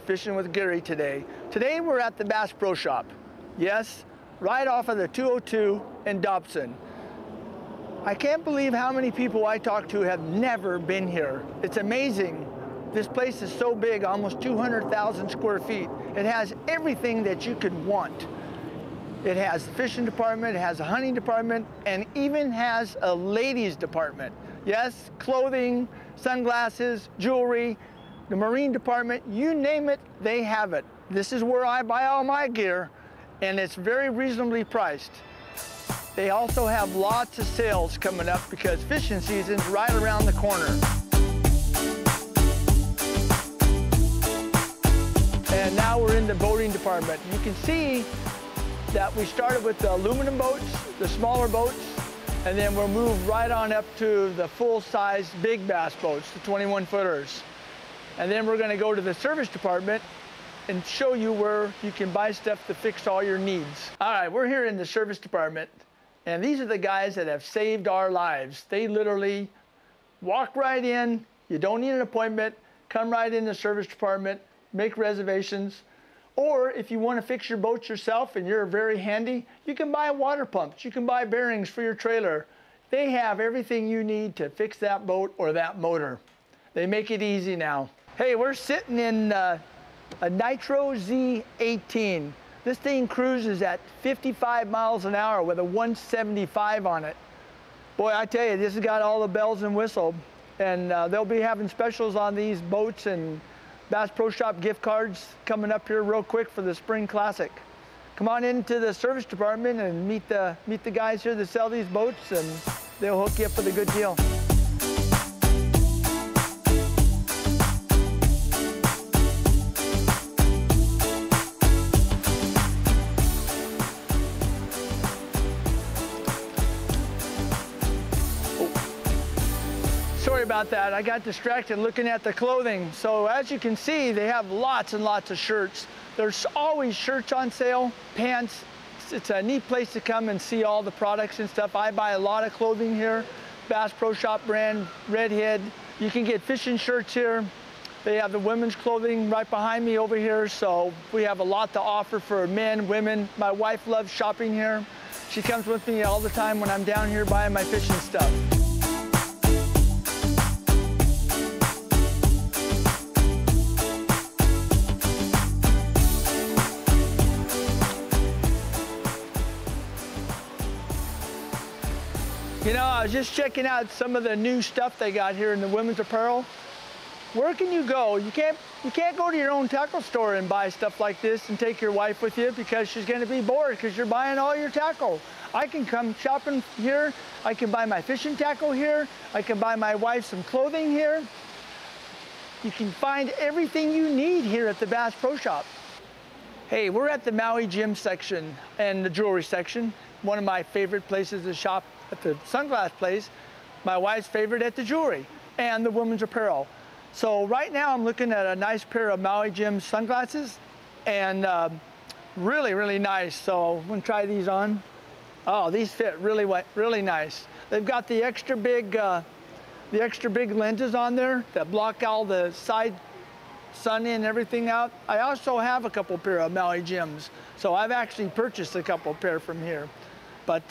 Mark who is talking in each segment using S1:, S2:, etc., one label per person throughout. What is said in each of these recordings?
S1: Fishing with Gary today. Today we're at the Bass Pro Shop. Yes, right off of the 202 in Dobson. I can't believe how many people I talk to have never been here. It's amazing. This place is so big, almost 200,000 square feet. It has everything that you could want. It has the fishing department, it has a hunting department, and even has a ladies department. Yes, clothing, sunglasses, jewelry, the marine department, you name it, they have it. This is where I buy all my gear, and it's very reasonably priced. They also have lots of sales coming up because fishing season's right around the corner. And now we're in the boating department. You can see that we started with the aluminum boats, the smaller boats, and then we'll move right on up to the full-size big bass boats, the 21-footers. And then we're gonna go to the service department and show you where you can buy stuff to fix all your needs. All right, we're here in the service department, and these are the guys that have saved our lives. They literally walk right in, you don't need an appointment, come right in the service department, make reservations. Or if you want to fix your boat yourself and you're very handy, you can buy water pumps, you can buy bearings for your trailer. They have everything you need to fix that boat or that motor. They make it easy now. Hey, we're sitting in a Nitro Z18. This thing cruises at 55 miles an hour with a 175 on it. Boy, I tell you, this has got all the bells and whistles. And they'll be having specials on these boats and Bass Pro Shop gift cards coming up here real quick for the Spring Classic. Come on into the service department and meet the guys here that sell these boats, and they'll hook you up with a good deal. Sorry about that, I got distracted looking at the clothing. So as you can see, they have lots and lots of shirts. There's always shirts on sale, pants. It's a neat place to come and see all the products and stuff. I buy a lot of clothing here. Bass Pro Shop brand, Redhead. You can get fishing shirts here. They have the women's clothing right behind me over here. So we have a lot to offer for men, women. My wife loves shopping here. She comes with me all the time when I'm down here buying my fishing stuff. You know, I was just checking out some of the new stuff they got here in the women's apparel. Where can you go? You can't go to your own tackle store and buy stuff like this and take your wife with you because she's gonna be bored because you're buying all your tackle. I can come shopping here. I can buy my fishing tackle here. I can buy my wife some clothing here. You can find everything you need here at the Bass Pro Shop. Hey, we're at the Maui gym section and the jewelry section. One of my favorite places to shop at the sunglass place, my wife's favorite at the jewelry and the women's apparel. So right now I'm looking at a nice pair of Maui Gym sunglasses, and really, really nice. So I'm gonna try these on. Oh, these fit really nice. They've got the extra big lenses on there that block all the side sun and everything out. I also have a couple pair of Maui Gyms, so I've actually purchased a couple pair from here. But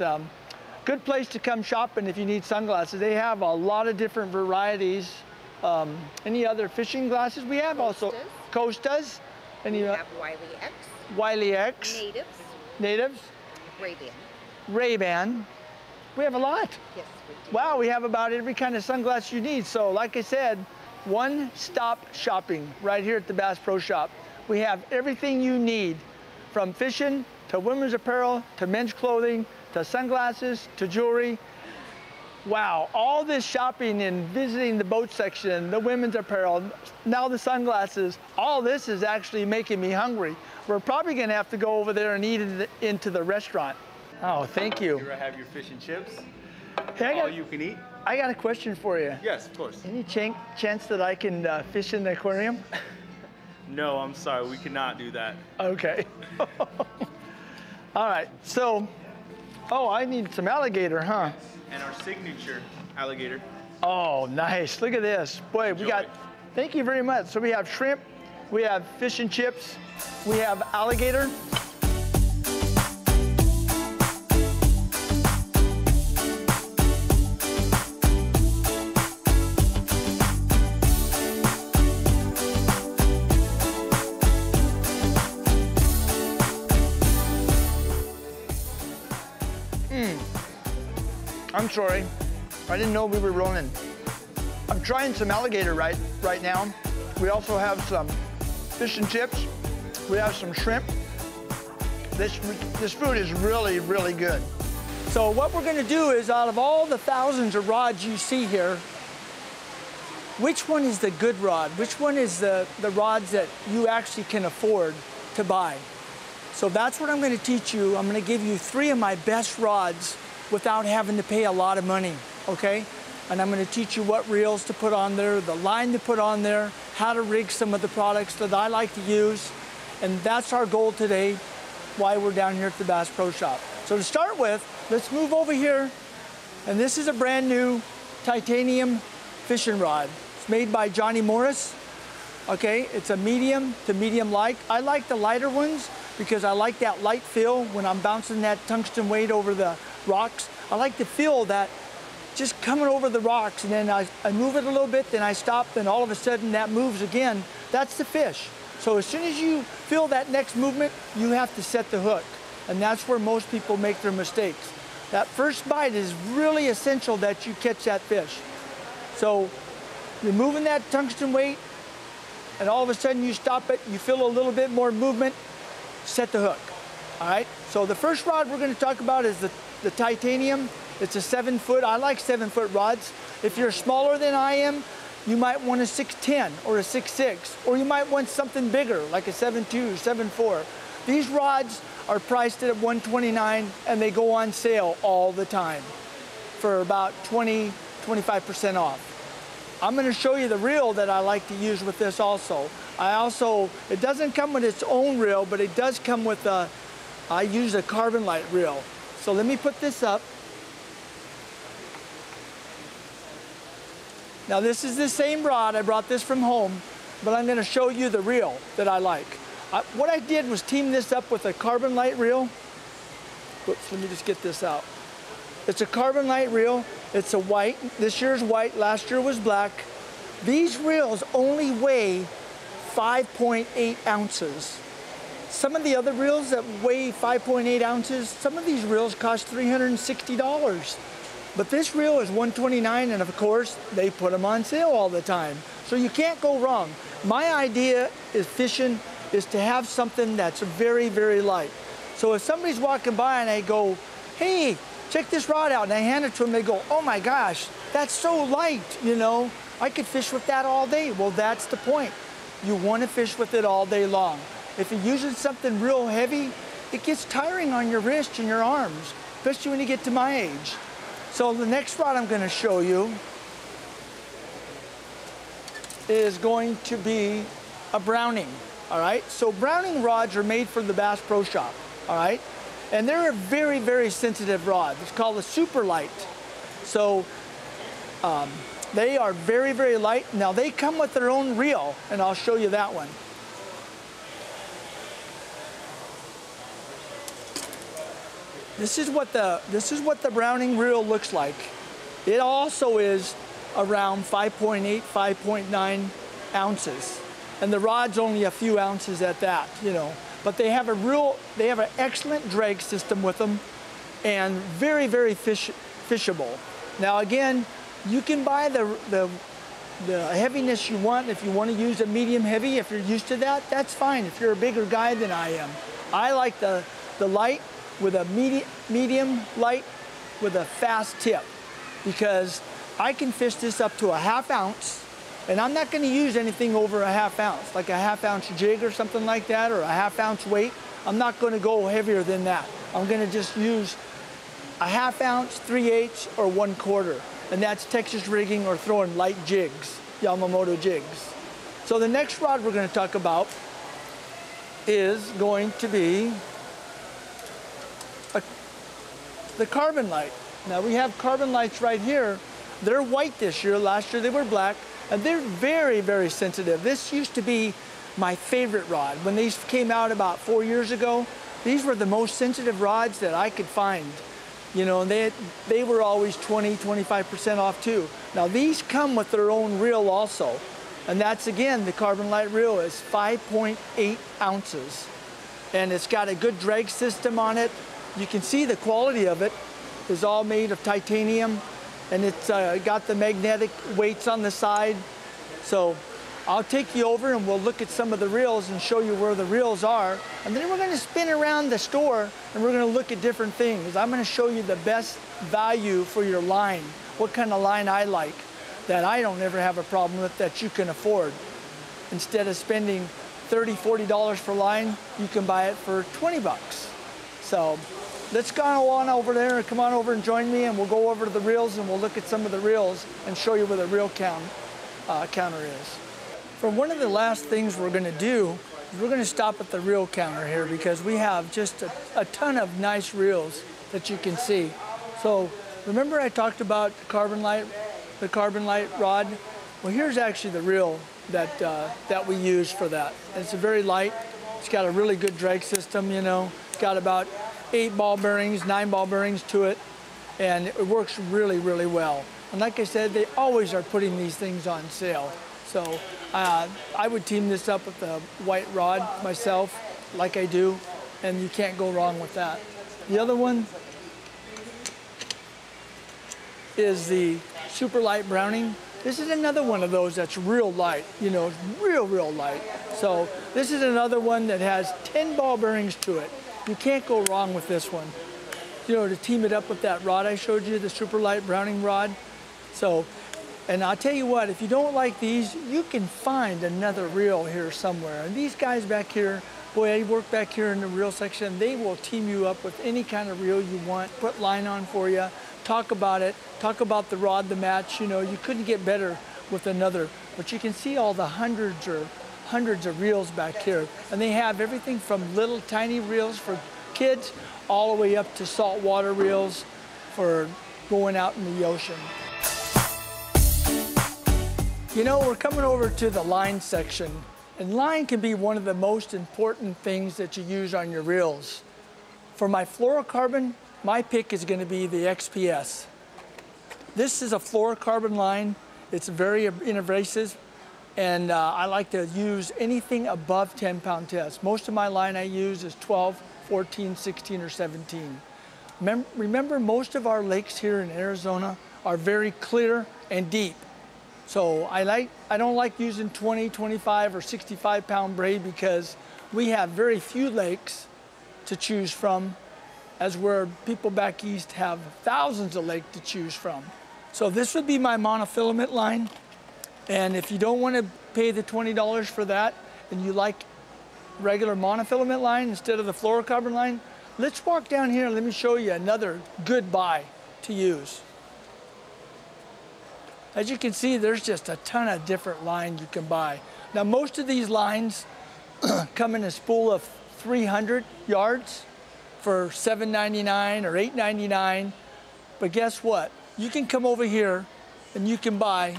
S1: good place to come shopping if you need sunglasses. They have a lot of different varieties. Any other fishing glasses? We have also Costas.
S2: We have Wiley X.
S1: Wiley X.
S2: Natives.
S1: Natives.
S2: Ray-Ban.
S1: Ray-Ban. We have a lot.
S2: Yes, we do.
S1: Wow, we have about every kind of sunglass you need. So like I said, one-stop shopping right here at the Bass Pro Shop. We have everything you need, from fishing to women's apparel to men's clothing to sunglasses to jewelry. Wow, all this shopping and visiting the boat section, the women's apparel, now the sunglasses, all this is actually making me hungry. We're probably gonna have to go over there and eat it into the restaurant. Oh, thank you.
S3: Here I have your fish and chips.
S1: Hey,
S3: All you can eat.
S1: I got a question for you.
S3: Yes, of course.
S1: Any chance that I can fish in the aquarium?
S3: No, I'm sorry, we cannot do that.
S1: Okay. All right, so, oh, I need some alligator, huh?
S3: And our signature alligator.
S1: Oh, nice. Look at this. Boy, we got, thank you very much. So we have shrimp, we have fish and chips, we have alligator. I'm sorry, I didn't know we were rolling. I'm trying some alligator right now. We also have some fish and chips. We have some shrimp. This food is really, really good. So what we're gonna do is, out of all the thousands of rods you see here, which one is the good rod? Which one is the rods that you actually can afford to buy? So that's what I'm gonna teach you. I'm gonna give you 3 of my best rods without having to pay a lot of money, okay? And I'm gonna teach you what reels to put on there, the line to put on there, how to rig some of the products that I like to use. And that's our goal today, why we're down here at the Bass Pro Shop. So to start with, let's move over here. And this is a brand new titanium fishing rod. It's made by Johnny Morris, okay? It's a medium to medium light. I like the lighter ones because I like that light feel when I'm bouncing that tungsten weight over the rocks. I like to feel that just coming over the rocks, and then I move it a little bit, then I stop, then all of a sudden that moves again. That's the fish. So as soon as you feel that next movement, you have to set the hook. And that's where most people make their mistakes. That first bite is really essential that you catch that fish. So you're moving that tungsten weight, and all of a sudden you stop it, you feel a little bit more movement, set the hook. All right, so the first rod we're gonna talk about is the titanium. It's a 7-foot, I like 7-foot rods. If you're smaller than I am, you might want a 6'10" or a 6'6", or you might want something bigger, like a 7'2", 7'4". These rods are priced at $129, and they go on sale all the time for about 20, 25% off. I'm gonna show you the reel that I like to use with this also. It doesn't come with its own reel, but it does come with I use a carbon light reel. So let me put this up. Now this is the same rod, I brought this from home, but I'm gonna show you the reel that I like. What I did was team this up with a carbon light reel. Whoops, let me just get this out. It's a carbon light reel, it's a white, this year's white, last year was black. These reels only weigh 5.8 ounces. Some of the other reels that weigh 5.8 ounces, some of these reels cost $360. But this reel is $129, and of course, they put them on sale all the time. So you can't go wrong. My idea is fishing is to have something that's very, very light. So if somebody's walking by and I go, hey, check this rod out, and I hand it to them, they go, oh my gosh, that's so light, you know? I could fish with that all day. Well, that's the point. You want to fish with it all day long. If you're using something real heavy, it gets tiring on your wrist and your arms, especially when you get to my age. So the next rod I'm going to show you is going to be a Browning, all right? So Browning rods are made for the Bass Pro Shop, all right? And they're a very, very sensitive rod. It's called a super light. So they are very, very light. Now they come with their own reel, and I'll show you that one. This is what the Browning reel looks like. It also is around 5.8, 5.9 ounces. And the rod's only a few ounces at that, you know. But they have an excellent drag system with them, and very, very fishable. Now again, you can buy the heaviness you want. If you want to use a medium heavy, if you're used to that, that's fine. If you're a bigger guy than I am. I like the light with a medium light with a fast tip, because I can fish this up to a ½ ounce, and I'm not going to use anything over a ½ ounce, like a ½ ounce jig or something like that, or a ½ ounce weight. I'm not going to go heavier than that. I'm going to just use a ½ ounce, 3/8, or 1/4, and that's Texas rigging or throwing light jigs, Yamamoto jigs. So the next rod we're going to talk about is going to be the carbon light. Now we have carbon lights right here. They're white this year. Last year they were black, and they're very, very sensitive. This used to be my favorite rod. When these came out about 4 years ago, these were the most sensitive rods that I could find. You know, they were always 20, 25% off too. Now these come with their own reel also. And that's, again, the Carbon Light reel is 5.8 ounces. And it's got a good drag system on it. You can see the quality of it is all made of titanium, and it's got the magnetic weights on the side. So I'll take you over and we'll look at some of the reels and show you where the reels are. And then we're gonna spin around the store and we're gonna look at different things. I'm gonna show you the best value for your line, what kind of line I like, that I don't ever have a problem with, that you can afford. Instead of spending $30, $40 for line, you can buy it for 20 bucks. So let's go on over there and come on over and join me, and we'll go over to the reels and we'll look at some of the reels and show you where the reel counter is. For one of the last things we're gonna do, is we're gonna stop at the reel counter here because we have just a ton of nice reels that you can see. So remember I talked about the Carbon Light rod? Well, here's actually the reel that we use for that. And it's very light. It's got a really good drag system, you know. It's got about 8 ball bearings, 9 ball bearings to it, and it works really, really well. And like I said, they always are putting these things on sale. So I would team this up with the white rod myself, like I do, and you can't go wrong with that. The other one is the Super Light Browning. This is another one of those that's real light, you know, real light. So this is another one that has 10 ball bearings to it. You can't go wrong with this one. You know, to team it up with that rod I showed you, the Super Light Browning rod. So, and I'll tell you what, if you don't like these, you can find another reel here somewhere. And these guys back here, boy, they work back here in the reel section. They will team you up with any kind of reel you want, put line on for you, talk about it, talk about the rod, the match. You know, you couldn't get better with another. But you can see all the hundreds of reels back here. And they have everything from little tiny reels for kids all the way up to saltwater reels for going out in the ocean. You know, we're coming over to the line section, and line can be one of the most important things that you use on your reels. For my fluorocarbon, my pick is going to be the XPS. This is a fluorocarbon line. It's very inabrasive, and I like to use anything above 10-pound test. Most of my line I use is 12, 14, 16, or 17. Remember, most of our lakes here in Arizona are very clear and deep. So I don't like using 20, 25, or 65-pound braid because we have very few lakes to choose from, as where people back east have thousands of lakes to choose from. So this would be my monofilament line. And if you don't want to pay the $20 for that, and you like regular monofilament line instead of the fluorocarbon line, let's walk down here and let me show you another good buy to use. As you can see, there's just a ton of different lines you can buy. Now, most of these lines come in a spool of 300 yards for $7.99 or $8.99. But guess what? You can come over here and you can buy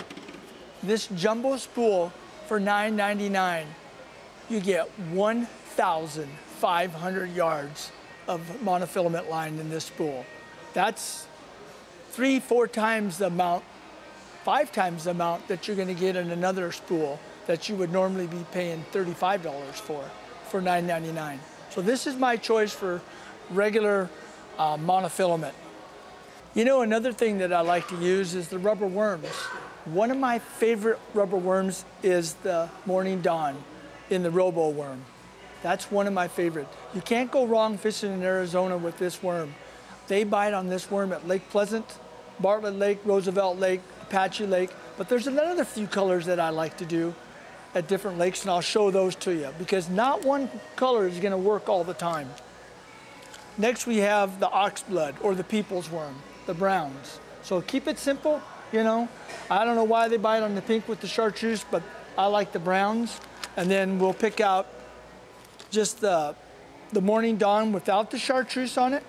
S1: this jumbo spool for $9.99. You get 1,500 yards of monofilament line in this spool. That's 3-4 times the amount, 5 times the amount that you're going to get in another spool that you would normally be paying $35 for $9.99. So this is my choice for regular monofilament. You know, another thing that I like to use is the rubber worms. One of my favorite rubber worms is the Morning Dawn in the Robo worm. That's one of my favorite. You can't go wrong fishing in Arizona with this worm. They bite on this worm at Lake Pleasant, Bartlett Lake, Roosevelt Lake, Apache Lake, but there's another few colors that I like to do at different lakes, and I'll show those to you because not one color is gonna work all the time. Next we have the oxblood or the people's worm, the browns. So keep it simple, you know. I don't know why they bite on the pink with the chartreuse, but I like the browns. And then we'll pick out just the Morning Dawn without the chartreuse on it.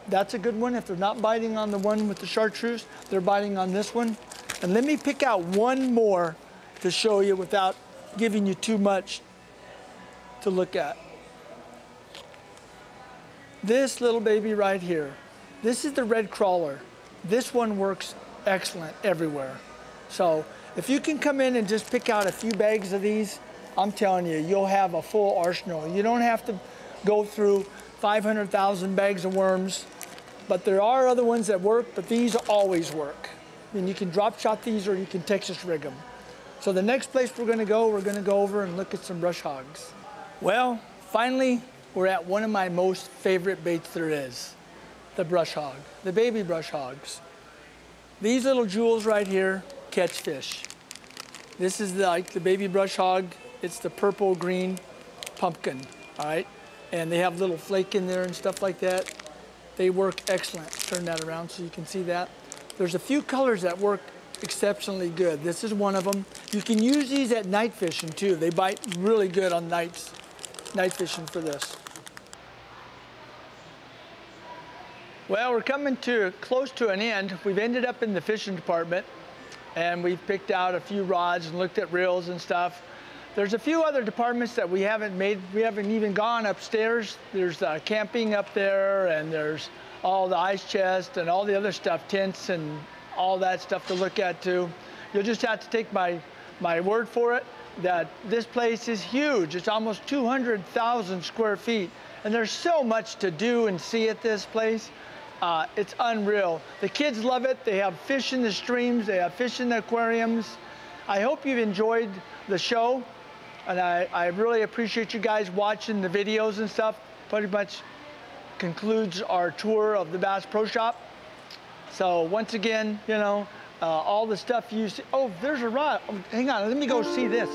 S1: That's a good one. If they're not biting on the one with the chartreuse, they're biting on this one. And let me pick out one more to show you without giving you too much to look at. This little baby right here, this is the red crawler. This one works excellent everywhere. So if you can come in and just pick out a few bags of these, I'm telling you, you'll have a full arsenal. You don't have to go through 500,000 bags of worms, but there are other ones that work, but these always work. And you can drop shot these or you can Texas rig them. So the next place we're gonna go over and look at some brush hogs. Well, finally, we're at one of my most favorite baits there is, the brush hog, the baby brush hogs. These little jewels right here catch fish. This is like the baby brush hog. It's the purple green pumpkin, all right? And they have little flake in there and stuff like that. They work excellent. Turn that around so you can see that. There's a few colors that work exceptionally good. This is one of them. You can use these at night fishing too. They bite really good on night fishing for this. Well, we're coming close to an end. We've ended up in the fishing department and we've picked out a few rods and looked at reels and stuff. There's a few other departments that we haven't even gone upstairs. There's camping up there, and there's all the ice chest and all the other stuff, tents and all that stuff to look at too. You'll just have to take my word for it that this place is huge. It's almost 200,000 square feet, and there's so much to do and see at this place. It's unreal. The kids love it. They have fish in the streams. They have fish in the aquariums. I hope you've enjoyed the show, and I really appreciate you guys watching the videos and stuff. Pretty much concludes our tour of the Bass Pro Shop. So once again, you know, all the stuff you see. Oh, there's a rod. Oh, hang on, let me go see this.